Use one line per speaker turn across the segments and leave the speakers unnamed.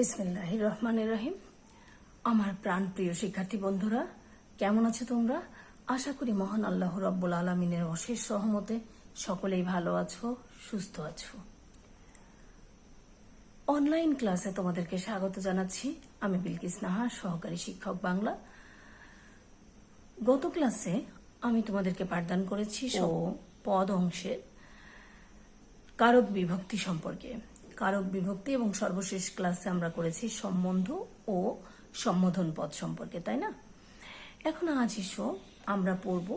বিসমিল্লাহির রহমানির রহিম। আমার প্রাণ প্রিয় শিক্ষার্থী বন্ধুরা, কেমন আছো তোমরা? আশা করি মহান আল্লাহ রাব্বুল আলামিনের অশেষ রহমতে সকলেই ভালো আছো, সুস্থ আছো। অনলাইন ক্লাসে তোমাদেরকে স্বাগত জানাচ্ছি। আমি বিলকিস নাহার, সহকারী শিক্ষক বাংলা। গত ক্লাসে আমি তোমাদেরকে পাঠদান করেছি পদ অংশের কারক বিভক্তি সম্পর্কে। কারক বিভক্তি এবং সর্বশেষ ক্লাসে আমরা করেছি সম্বন্ধ ও সম্বোধন পদ সম্পর্কে, তাই না? এখন আজ এসো আমরা পড়ব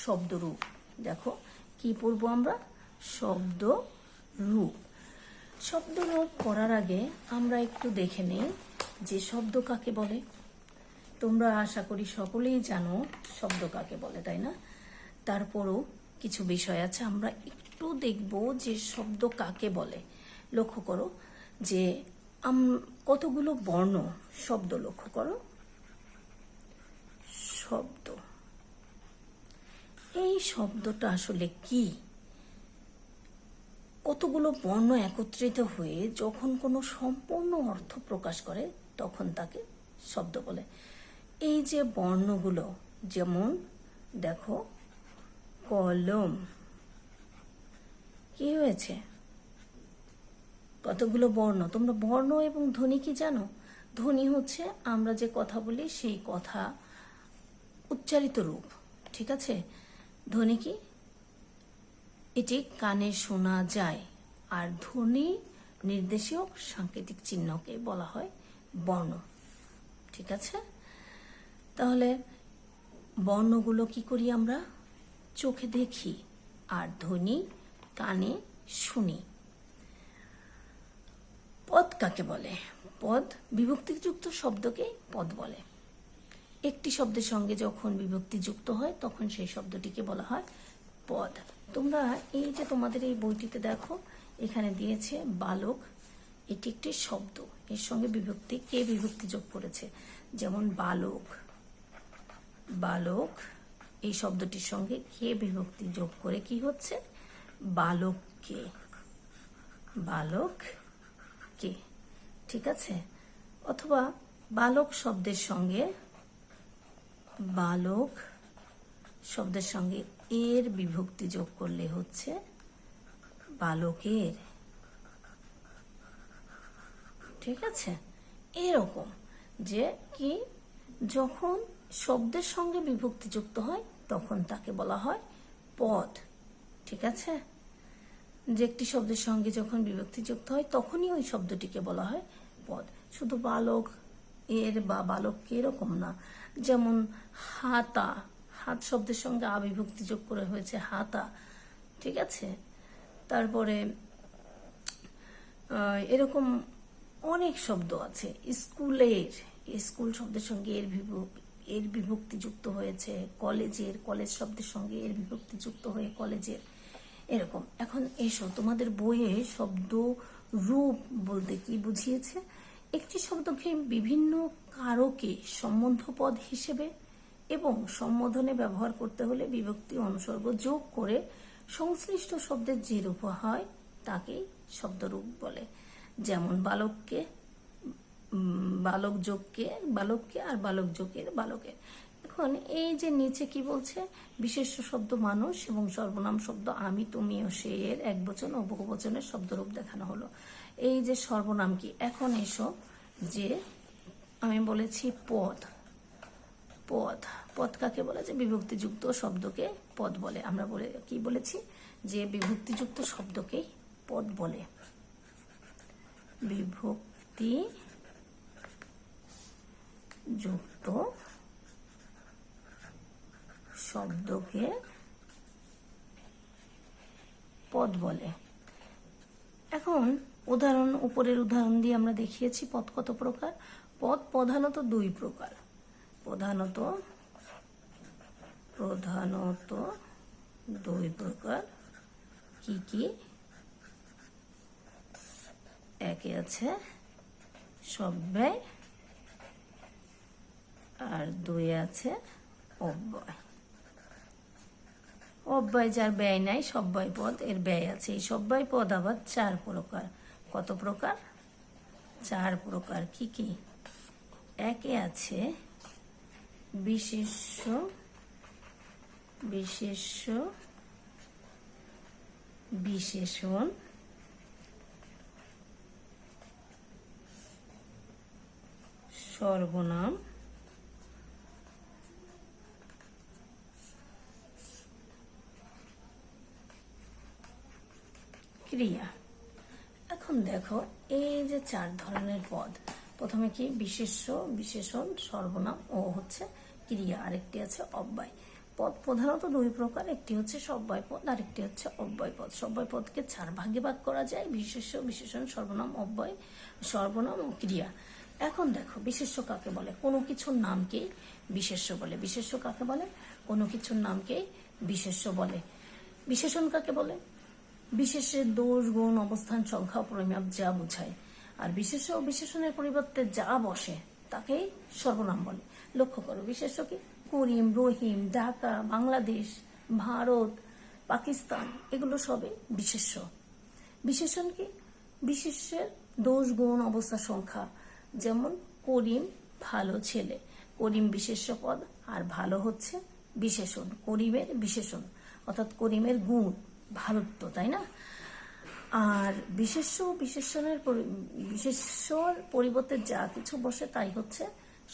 শব্দরূপ। দেখো কি পড়ব আমরা? শব্দরূপ। শব্দরূপ পড়ার আগে আমরা একটু দেখে নেই যে শব্দ কাকে বলে। তোমরা আশা করি সকলেই জানো শব্দ কাকে বলে, তাই না? তারপরও কিছু বিষয় আছে, আমরা একটু দেখব যে শব্দ কাকে বলে। লক্ষ্য করো যে কতগুলো বর্ণ শব্দ, লক্ষ্য করো শব্দ। এই শব্দটা আসলে কি? কতগুলো বর্ণ একত্রিত হয়ে যখন কোনো সম্পূর্ণ অর্থ প্রকাশ করে তখন তাকে শব্দ বলে। এই যে বর্ণগুলো, যেমন দেখো কলম, কি হয়েছে? কতগুলো বর্ণ। তোমরা বর্ণ এবং ধ্বনি কি জানো? ধ্বনি হচ্ছে আমরা যে কথা বলি সেই কথা উচ্চারিত রূপ, ঠিক আছে? ধ্বনি কি? এটি কানে শোনা যায়, আর ধ্বনি নির্দেশক সাংকেতিক চিহ্নকে বলা হয় বর্ণ, ঠিক আছে? তাহলে বর্ণগুলো কি করি আমরা? চোখে দেখি, আর ধ্বনি কানে শুনি। পদ কাকে বলে? পদ বিভক্তিযুক্ত শব্দকে পদ বলে। একটি শব্দের সঙ্গে যখন বিভক্তি যুক্ত হয় তখন সেই শব্দটিকে বলা হয় পদ। তোমরা এই যে তোমাদের এই বইটিতে দেখো, এখানে দিয়েছে বালক, এটি একটি শব্দ, এর সঙ্গে বিভক্তি, কে বিভক্তি যোগ করেছে? যেমন বালক, বালক এই শব্দটির সঙ্গে কে বিভক্তি যোগ করে কি হচ্ছে? বালককে, বালককে, ঠিক আছে? অথবা বালক শব্দের সঙ্গে, বালক শব্দের সঙ্গে এর বিভক্তি যোগ করলে হচ্ছে বালকের, ঠিক আছে? এরকম যে কি, যখন শব্দের সঙ্গে বিভক্তি যুক্ত হয় তখন তাকে বলা হয় পদ, ঠিক আছে? যে একটি শব্দের সঙ্গে যখন বিভক্তি যুক্ত হয় তখনই ওই শব্দটিকে বলা হয় পদ। শুধু বালক এর বা বালককে এরকম না। যেমন হাতা, হাত শব্দের সঙ্গে আবিভক্তি যোগ করে হয়েছে হাতা, ঠিক আছে? তারপরে এরকম অনেক শব্দ আছে। স্কুলের, স্কুল শব্দের সঙ্গে এর বিভক্তি যুক্ত হয়েছে। কলেজের, কলেজ শব্দের সঙ্গে এর বিভক্তি যুক্ত হয়ে কলেজের, এরকম। এখন এসো, তোমাদের বইয়ে শব্দ রূপ বলতে কি বুঝিয়েছে? একটি শব্দকে বিভিন্ন কারকে সম্বন্ধ পদ হিসেবে এবং সম্বোধনে ব্যবহার করতে হলে বিভক্তি অনুসর্গ যোগ করে সংশ্লিষ্ট শব্দের যে রূপ হয় তাকেই শব্দরূপ বলে। যেমন বালককে, বালক যোগকে বালককে, আর বালক যোগের বালকের। এখন এই যে নিচে কি বলছে? বিশেষ্য শব্দ মানুষ এবং সর্বনাম শব্দ আমি, তুমি ও সে এর একবচন ও বহুবচনের শব্দরূপ দেখানো হলো। এই যে সর্বনাম কি? এখন এসো যে আমি বলেছি পদ, পদ, পদ কাকে বলে? যে বিভক্তিযুক্ত শব্দকে পদ বলে। আমরা কি বলেছি? যে বিভক্তিযুক্ত শব্দকেই পদ বলে। বিভক্তি যুক্ত শব্দকে পদ বলে। এখন উদাহরণ, উপরের উদাহরণ দিয়ে আমরা দেখিয়েছি পদ কত প্রকার। পদ প্রধানত দুই প্রকার। প্রধানত দুই প্রকার। কি কি? একে আছে সব্যয়, আর দুই আছে অব্যয়। অব্যয় যার ব্যয় নাই, সব্যয় পদ এর ব্যয় আছে। এই সব্যয় পদ আবার চার প্রকার। কত প্রকার? চার প্রকার কি কি? একে আছে বিশেষ্য, বিশেষ্য বিশেষণ, সর্বনাম, ক্রিয়া। এখন দেখো এই যে চার ধরনের পদ, প্রথমে কি বিশেষ্য, বিশেষণ, সর্বনাম ও হচ্ছে ক্রিয়া, আরেকটি আছে অব্যয় পদ। প্রধানত দুই প্রকার, একটি হচ্ছে সব্যয় পদ আর একটি হচ্ছে অব্যয় পদ। সব্যয় পদকে চার ভাগে ভাগ করা যায়, বিশেষ্য, বিশেষণ, সর্বনাম, অব্যয়, সর্বনাম ও ক্রিয়া। এখন দেখো বিশেষ্য কাকে বলে? কোনো কিছুর নামকেই বিশেষ্য বলে। বিশেষ্য কাকে বলে? কোনো কিছুর নামকেই বিশেষ্য বলে। বিশেষণ কাকে বলে? বিশেষের দোষ, গুণ, অবস্থান, সংখ্যা, পরিমাপ যা বোঝায়। আর বিশেষ্য ও বিশেষণের পরিবর্তে যা বসে তাকেই সর্বনাম বলে। লক্ষ্য করো, বিশেষ্য কি? করিম, রহিম, ঢাকা, বাংলাদেশ, ভারত, পাকিস্তান, এগুলো সবই বিশেষ্য। বিশেষণ কি? বিশেষের দোষ, গুণ, অবস্থা, সংখ্যা। যেমন করিম ভালো ছেলে, করিম বিশেষ্য পদ আর ভালো হচ্ছে বিশেষণ, করিমের বিশেষণ, অর্থাৎ করিমের গুণ ভালোত্ব, তাই না? আর বিশেষ্য বিশেষণের বিশেষ্যর পরিবর্তে যা কিছু বসে তাই হচ্ছে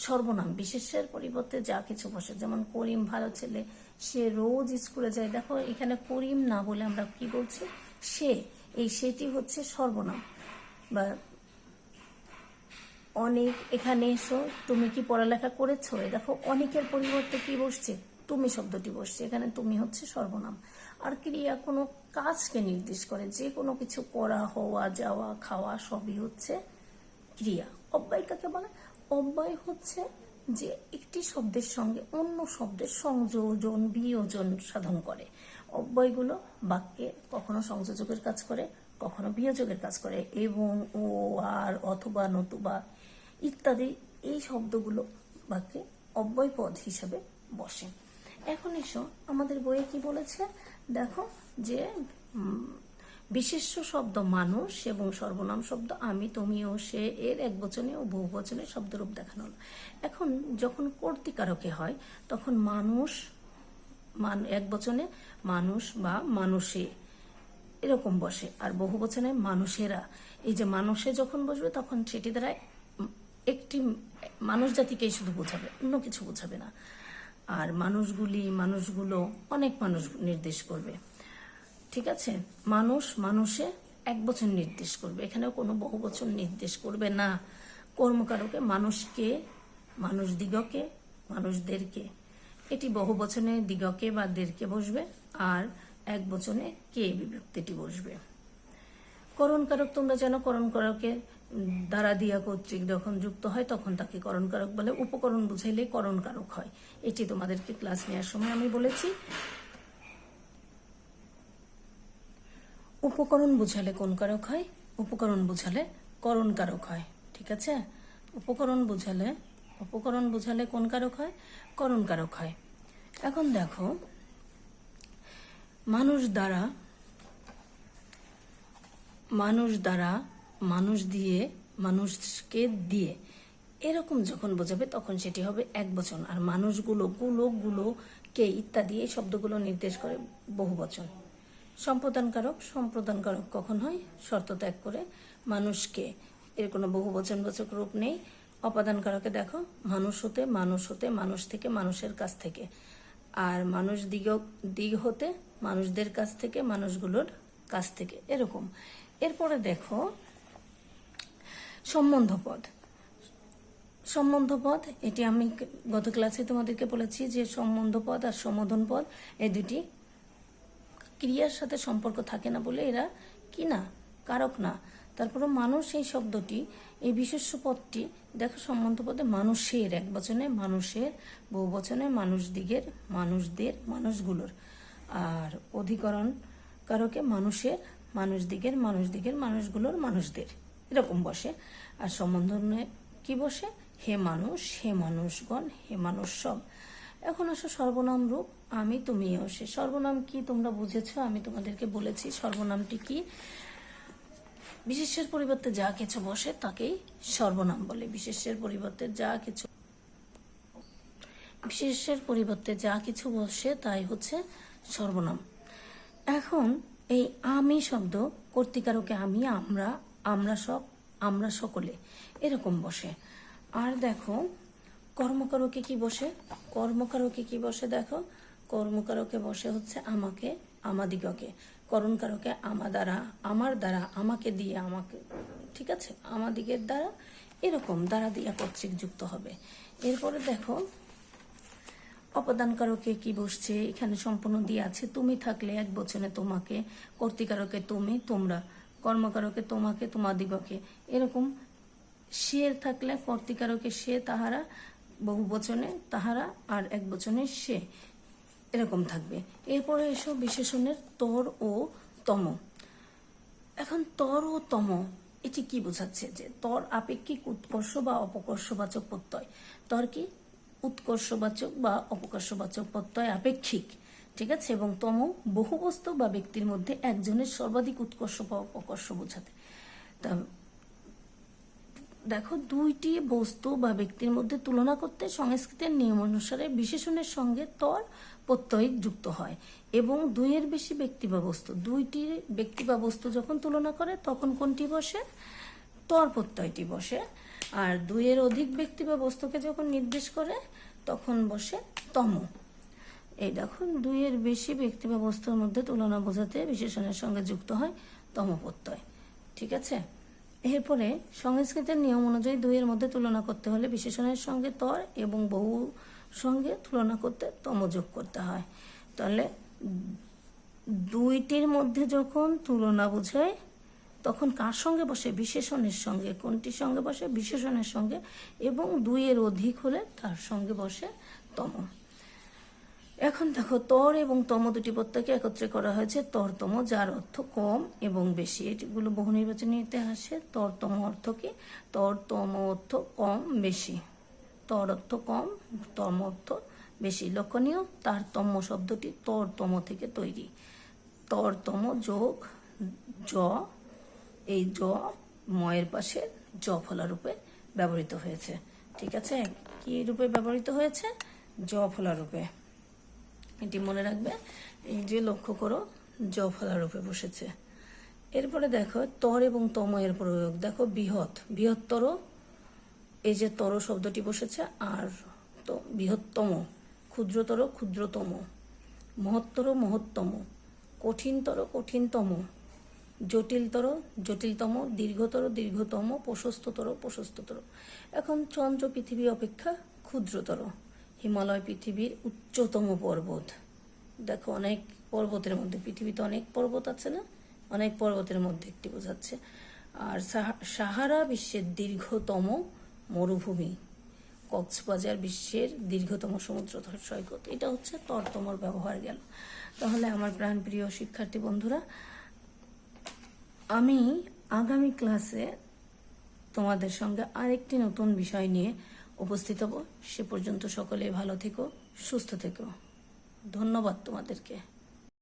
সর্বনাম। বিশেষ্যের পরিবর্তে যা কিছু বসে, যেমন করিম ভালো ছেলে, সে রোজ স্কুলে যায়। দেখো এখানে করিম না বলে আমরা কি বলছি? সে। এই সেটি হচ্ছে সর্বনাম। বা অনেক, এখানে এসো, তুমি কি পড়ালেখা করেছো? দেখো অনেকের পরিবর্তে কি বসছে? তুমি শব্দটি বসছে, এখানে তুমি হচ্ছে সর্বনাম। আর ক্রিয়া কোনো কাজকে নির্দেশ করে, যে কোনো কিছু করা, হওয়া, যাওয়া, খাওয়া সবই হচ্ছে ক্রিয়া। অব্যয় কাকে বলে? অব্যয় হচ্ছে যে একটি শব্দের সঙ্গে অন্য শব্দের সংযোজন, বিয়োজন সাধন করে। অব্যয়গুলো বাক্যে কখনো সংযোজকের কাজ করে, কখনো বিয়োজকের কাজ করে। এবং, ও, আর, অথবা, নতুবা ইত্যাদি এই শব্দগুলো বাক্যে অব্যয় পদ হিসেবে বসে। এখন এসো আমাদের বইয়ে কি বলেছে দেখো, যে বিশেষ্য শব্দ মানুষ এবং সর্বনাম শব্দ আমি, তুমি ও সে এর একবচনে ও বহুবচনে শব্দরূপ দেখানো হলো। এখন যখন কর্তৃকারকে হয় তখন মানুষ, একবচনে মানুষ বা মানুষে এরকম বসে, আর বহুবচনে মানুষেরা। এই যে মানুষে যখন বসবে তখন সেটি দ্বারা একটি মানুষ জাতিকেই শুধু বোঝাবে, অন্য কিছু বোঝাবে না। আর মানুষগুলি, মানুষগুলো অনেক মানুষ নির্দেশ করবে, ঠিক আছে? মানুষ, মানুষে একবচন নির্দেশ করবে, এখানেও কোনো বহুবচন নির্দেশ করবে না। কর্মকারকে মানুষকে, মানুষ দিগকে, মানুষদেরকে, এটি বহুবচনে দিগকে বা দেরকে বসবে, আর এক বচনে কে বিভক্তিটি বসবে। করণকারক তোমরা জানো, করণকারকের দ্বারা দিয়া কর্তৃক যখন যুক্ত হয় তখন তাকে করণকারক বলে। উপকরণ বুঝাইলে করণকারক হয়, এটি তোমাদেরকে ক্লাস নেওয়ার সময় আমি বলেছি। উপকরণ বুঝালে কোন কারক হয়? উপকরণ বুঝালে করণকারক হয়, ঠিক আছে? উপকরণ বুঝালে কোন কারক হয়? করণকারক হয়। এখন দেখো, মানুষ দ্বারা, মানুষ দিয়ে, মানুষকে দিয়ে, এরকম যখন বোঝাবে তখন সেটি হবে একবচন। আর মানুষগুলো, গুলোকে ইত্যাদি এই শব্দগুলো নির্দেশ করে বহুবচন। সম্প্রদানকারক কখন হয়? শর্ত ত্যাগ করে মানুষকে, এর কোনো বহুবচনবাচক রূপ নেই। অপাদানকারকে দেখো, মানুষ হতে, মানুষ থেকে, মানুষের কাছ থেকে। আর মানুষ দিগ হতে, মানুষদের কাছ থেকে, মানুষগুলোর কাছ থেকে, এরকম। এরপরে দেখো সম্বন্ধ পদ, এটি আমি গত ক্লাসে তোমাদেরকে বলেছি যে সম্বন্ধ পদ আর সম্বোধন পদ এই দুটি ক্রিয়ার সাথে সম্পর্ক থাকে না বলে এরা কি না, কারক না। তারপরে মানুষ এই শব্দটি, এই বিশেষ্য পদটি দেখো সম্বন্ধ পদে মানুষের একবচনে, মানুষের বহুবচনে, মানুষদিগের, মানুষদের, মানুষগুলোর। আর অধিকরণ কারকে মানুষের, মানুষদিগের, মানুষগুলোর, মানুষদের, এরকম বসে। আর সম্বোধনে কি বসে? হে মানুষ, হে মানুষগণ, হে মানুষ সব। এখন আসো সর্বনাম রূপ আমি, তুমি ও সে। সর্বনাম কি তোমরা বুঝেছো? আমি তোমাদেরকে বলেছি সর্বনামটি কি। বিশেষ্যের পরিবর্তে যা কিছু বসে তাকেই সর্বনাম বলে। বিশেষ্যের পরিবর্তে যা কিছু বসে তাই হচ্ছে সর্বনাম। এখন এই আমি শব্দ কর্তৃকারকে আমি, আমরা, আমরা সব, আমরা সকলে এরকম বসে। আর দেখো কর্মকারকে কি বসে? কর্মকারকে কি বসে দেখো, কর্মকারকে বসে হচ্ছে আমাকে, আমাদিগকে। করণকারকে আমার দ্বারা, আমার দ্বারা, আমাকে দিয়ে, আমাকে, ঠিক আছে, আমাদিগের দ্বারা, এরকম দ্বারা দিয়া কর্তৃক যুক্ত হবে। এরপরে দেখো অপদানকারকে কি বসছে, এখানে সম্পূর্ণ দিয়ে আছে। তুমি থাকলে এক বচনে তোমাকে, কর্তৃকারকে তুমি, তোমরা, কর্মকারকে তোমাকে, তোমাদিগকে, এরকম। সে থাকলে কর্তৃকারকে সে, তাহারা, বহু বচনে তাহারা, আর এক বচনে সে, এরকম থাকবে। এরপরে এসব বিশেষণের তর ও তম। এখন তর ও তম এটি কি বোঝাচ্ছে? যে তর আপেক্ষিক উৎকর্ষ বা অপকর্ষবাচক প্রত্যয়। তর কি? উৎকর্ষবাচক বা অপকর্ষবাচক প্রত্যয় আপেক্ষিক, ঠিক আছে। এবং তম বহু বস্তু বা ব্যক্তির মধ্যে একজনের সর্বাধিক উৎকর্ষ বা অপকর্ষ বোঝাতে। তা দেখো দুইটি বস্তু বা ব্যক্তির মধ্যে তুলনা করতে সংস্কৃতের নিয়ম অনুসারে বিশেষণের সঙ্গে তর প্রত্যয় যুক্ত হয়। এবং দুইয়ের বেশি ব্যক্তি বা বস্তু, দুইটি ব্যক্তি বা বস্তু যখন তুলনা করে তখন কোনটি বসে? তর প্রত্যয়টি বসে। আর দুইয়ের অধিক ব্যক্তি বা বস্তুকে যখন নির্দেশ করে তখন বসে তম। এই দেখুন দুইয়ের বেশি ব্যক্তি বা বস্তুর মধ্যে তুলনা বোঝাতে বিশেষণের সঙ্গে যুক্ত হয় তম প্রত্যয়, ঠিক আছে। এরপরে সংস্কৃতের নিয়ম অনুযায়ী দুইয়ের মধ্যে তুলনা করতে হলে বিশেষণের সঙ্গে তর এবং বহু সঙ্গে তুলনা করতে তম যোগ করতে হয়। তাহলে দুইটির মধ্যে যখন তুলনা বোঝায় তখন কার সঙ্গে বসে? বিশেষণের সঙ্গে। কোনটির সঙ্গে বসে? বিশেষণের সঙ্গে। এবং দুইয়ের অধিক হলে তার সঙ্গে বসে তম। এখন দেখো তর এবং তম দুটি প্রত্যয়কে একত্রে করা হয়েছে তরতম, যার অর্থ কম এবং বেশি। এটিগুলো বহু নির্বাচনীতে আসে। তরতম অর্থ কি? তরতম অর্থ কম বেশি। তর অর্থ কম, তম অর্থ বেশি। লক্ষণীয় তারতম্য শব্দটি তরতম থেকে তৈরি। তরতম যোগ জ, এই জ ময়ের পাশে জ ফলা রূপে ব্যবহৃত হয়েছে, ঠিক আছে। কি রূপে ব্যবহৃত হয়েছে? জ ফলা রূপে। এটি মনে রাখবে। এই যে লক্ষ্য করো জ ফলা রূপে বসেছে। এরপরে দেখো তর এবং তম এর প্রয়োগ। দেখো বৃহৎ, বৃহত্তর, এই যে তর শব্দটি বসেছে। আর তো বৃহত্তম, ক্ষুদ্রতর, ক্ষুদ্রতম, মহত্তর, মহত্তম, কঠিনতর, কঠিনতম, জটিলতর, জটিলতম, দীর্ঘতর, দীর্ঘতম, প্রশস্ততর, প্রশস্ততর। এখন চন্দ্র পৃথিবী অপেক্ষা ক্ষুদ্রতর। হিমালয় পৃথিবীর উচ্চতম পর্বত। দেখো অনেক পর্বতের মধ্যে, পৃথিবীতে অনেক পর্বত আছে না, অনেক পর্বতের মধ্যে একটি বোঝাচ্ছে। আর সাহারা বিশ্বের দীর্ঘতম মরুভূমি। কক্সবাজার বিশ্বের দীর্ঘতম সমুদ্র সৈকত। এটা হচ্ছে তরতমর ব্যবহার গেল। তাহলে আমার প্রাণপ্রিয় শিক্ষার্থী বন্ধুরা, আমি আগামী ক্লাসে তোমাদের সঙ্গে আরেকটি নতুন বিষয় নিয়ে উপস্থিত হব। সে পর্যন্ত সকলে ভালো থেকো, সুস্থ থেকো। ধন্যবাদ তোমাদেরকে।